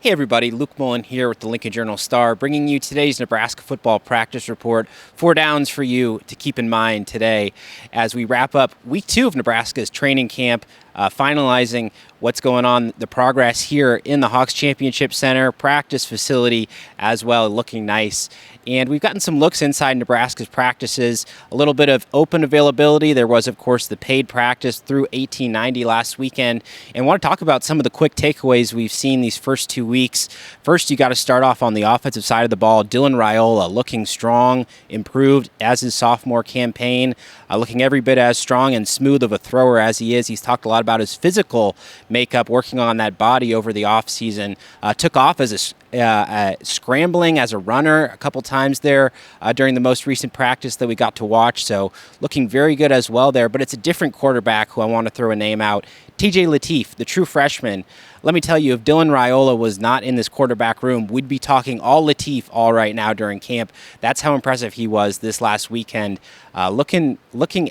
Hey everybody, Luke Mullen here with the Lincoln Journal-Star, bringing you today's Nebraska football practice report. 4 downs for you to keep in mind today as we wrap up week 2 of Nebraska's training camp, finalizing what's going on, the progress here in the Hawks Championship Center, practice facility as well, looking nice. And we've gotten some looks inside Nebraska's practices, a little bit of open availability. There was, of course, the paid practice through 1890 last weekend. And I want to talk about some of the quick takeaways we've seen these first 2 weeks. First, you got to start off on the offensive side of the ball. Dylan Raiola looking strong, improved as his sophomore campaign, looking every bit as strong and smooth of a thrower as he is. He's talked a lot about his physical makeup, working on that body over the offseason. Took off as scrambling as a runner a couple times there during the most recent practice that we got to watch. So looking very good as well there. But it's a different quarterback who I want to throw a name out. TJ Lateef, the true freshman. Let me tell you, if Dylan Raiola was not in this quarterback room, we'd be talking all Lateef all right now during camp. That's how impressive he was this last weekend. Looking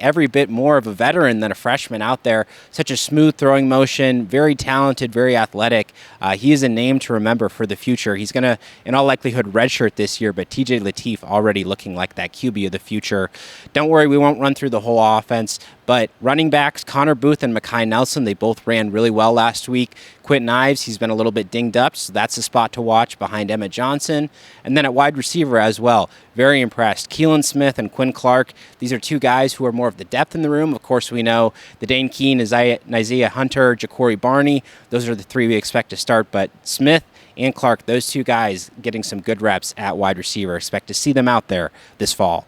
every bit more of a veteran than a freshman out there. Such a smooth throwing motion, very talented, very athletic. He is a name to remember for the future. He's going to, in all likelihood, redshirt this year, but TJ Lateef already looking like that QB of the future. Don't worry, we won't run through the whole offense, but running backs, Connor Booth and Mekhi Nelson, they both ran really well last week. Quentin Ives, he's been a little bit dinged up, so that's a spot to watch behind Emmett Johnson. And then at wide receiver as well, very impressed. Keelan Smith and Quinn Clark, these are two guys who are more of the depth in the room. Of course, we know the Dane Keene, Isaiah Hunter, Ja'Cory Barney, those are the three we expect to start, but Smith and Clark, those two guys getting some good reps at wide receiver. Expect to see them out there this fall.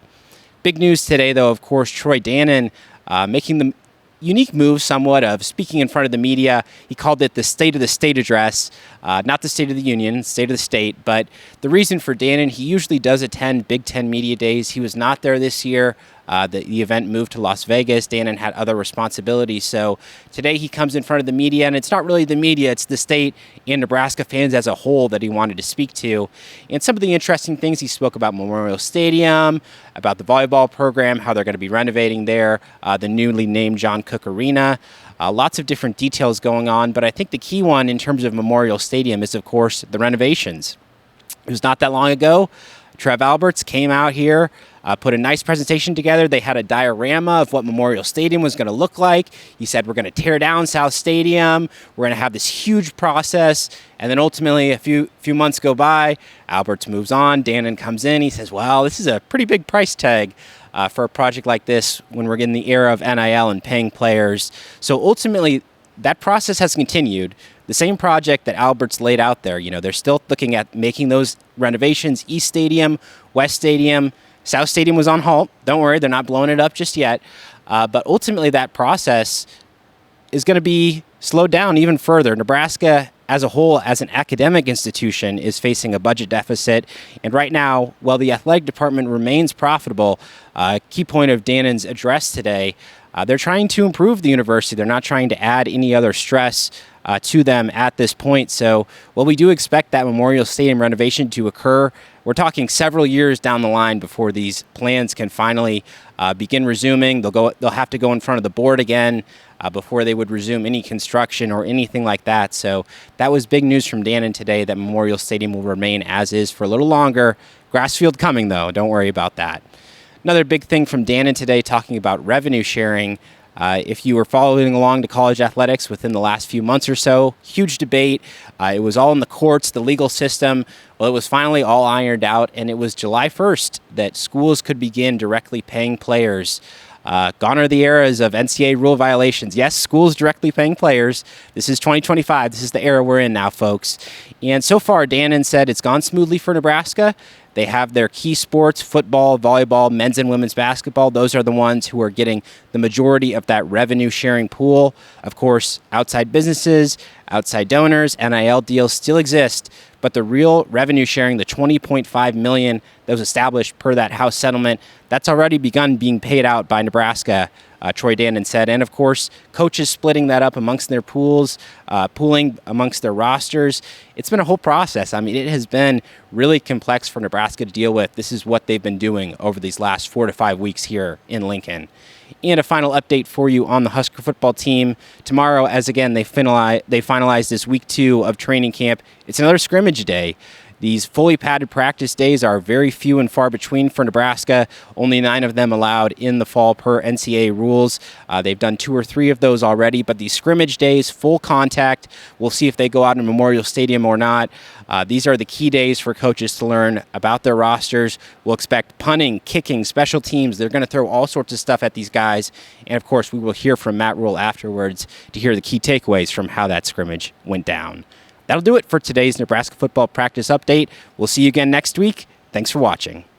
Big news today, though, of course, Troy Dannen making the unique move somewhat of speaking in front of the media. He called it the State of the State address, not the State of the Union, State of the State. But the reason for Dannen, he usually does attend Big Ten Media Days. He was not there this year. The event moved to Las Vegas. Dannen had other responsibilities. So today he comes in front of the media, and it's not really the media, it's the state and Nebraska fans as a whole that he wanted to speak to. And some of the interesting things, he spoke about Memorial Stadium, about the volleyball program, how they're going to be renovating there, the newly named John Cook Arena. Lots of different details going on, but I think the key one in terms of Memorial Stadium is, of course, the renovations. It was not that long ago. Trev Alberts came out here, put a nice presentation together. They had a diorama of what Memorial Stadium was going to look like. He said, we're going to tear down South Stadium. We're going to have this huge process. And then ultimately, a few months go by. Alberts moves on. Dannen comes in. He says, well, this is a pretty big price tag for a project like this when we're in the era of NIL and paying players. So ultimately, that process has continued. The same project that Alberts laid out there, they're still looking at making those renovations. East Stadium, West Stadium, South Stadium was on halt. Don't worry, they're not blowing it up just yet. But ultimately, that process is going to be slowed down even further. Nebraska, as a whole, as an academic institution, is facing a budget deficit. And right now, while the athletic department remains profitable, key point of Dannen's address today, they're trying to improve the university. They're not trying to add any other stress to them at this point. So while we do expect that Memorial Stadium renovation to occur, we're talking several years down the line before these plans can finally begin resuming. They'll have to go in front of the board again before they would resume any construction or anything like that. So that was big news from Dannen today, that Memorial Stadium will remain as is for a little longer. Grass field coming, though. Don't worry about that. Another big thing from Dannen today, talking about revenue sharing. If you were following along to college athletics within the last few months or so, huge debate. It was all in the courts, the legal system. Well, it was finally all ironed out, and it was July 1st that schools could begin directly paying players. Gone are the eras of NCAA rule violations. Yes, schools directly paying players. This is 2025. This is the era we're in now, folks. And so far, Dannen said it's gone smoothly for Nebraska. They have their key sports, football, volleyball, men's and women's basketball. Those are the ones who are getting the majority of that revenue sharing pool. Of course, outside businesses, outside donors, NIL deals still exist, but the real revenue sharing, the $20.5 million that was established per that House settlement, that's already begun being paid out by Nebraska Troy Dannen said. And, of course, coaches splitting that up amongst their pooling amongst their rosters. It's been a whole process. I mean, it has been really complex for Nebraska to deal with. This is what they've been doing over these last 4 to 5 weeks here in Lincoln. And a final update for you on the Husker football team. Tomorrow, as again, they finalize this week 2 of training camp. It's another scrimmage day. These fully padded practice days are very few and far between for Nebraska. Only 9 of them allowed in the fall per NCAA rules. They've done 2 or 3 of those already, but these scrimmage days, full contact, we'll see if they go out in Memorial Stadium or not. These are the key days for coaches to learn about their rosters. We'll expect punting, kicking, special teams. They're going to throw all sorts of stuff at these guys. And, of course, we will hear from Matt Rule afterwards to hear the key takeaways from how that scrimmage went down. That'll do it for today's Nebraska football practice update. We'll see you again next week. Thanks for watching.